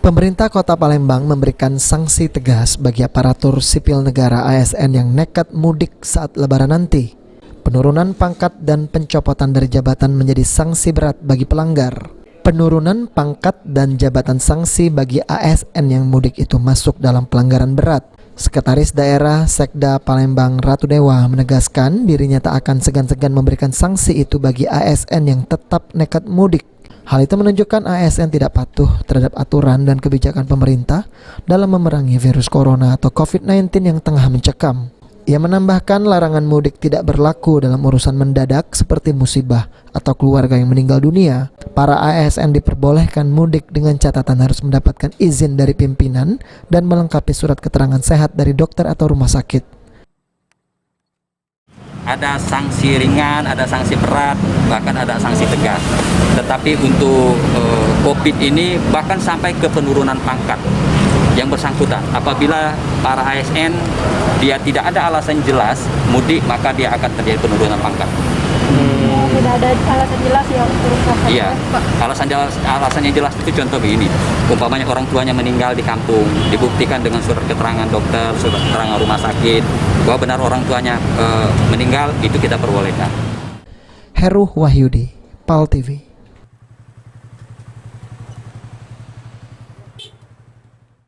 Pemerintah Kota Palembang memberikan sanksi tegas bagi aparatur sipil negara ASN yang nekat mudik saat Lebaran nanti. Penurunan pangkat dan pencopotan dari jabatan menjadi sanksi berat bagi pelanggar. Penurunan pangkat dan jabatan sanksi bagi ASN yang mudik itu masuk dalam pelanggaran berat. Sekretaris Daerah Sekda Palembang Ratu Dewa menegaskan dirinya tak akan segan-segan memberikan sanksi itu bagi ASN yang tetap nekat mudik. Hal itu menunjukkan ASN tidak patuh terhadap aturan dan kebijakan pemerintah dalam memerangi virus corona atau COVID-19 yang tengah mencekam. Ia menambahkan larangan mudik tidak berlaku dalam urusan mendadak seperti musibah atau keluarga yang meninggal dunia. Para ASN diperbolehkan mudik dengan catatan harus mendapatkan izin dari pimpinan dan melengkapi surat keterangan sehat dari dokter atau rumah sakit. Ada sanksi ringan, ada sanksi berat, bahkan ada sanksi tegas. Tetapi untuk COVID ini bahkan sampai ke penurunan pangkat yang bersangkutan. Apabila para ASN dia tidak ada alasan jelas mudik, maka dia akan terjadi penurunan pangkat. Tidak ada alasan jelas ya untuk pangkat? Iya, alasannya jelas itu contoh begini. Umpamanya orang tuanya meninggal di kampung, dibuktikan dengan surat keterangan dokter, surat keterangan rumah sakit, bahwa benar orang tuanya meninggal, itu kita perbolehkan. Heru Wahyudi, PAL TV.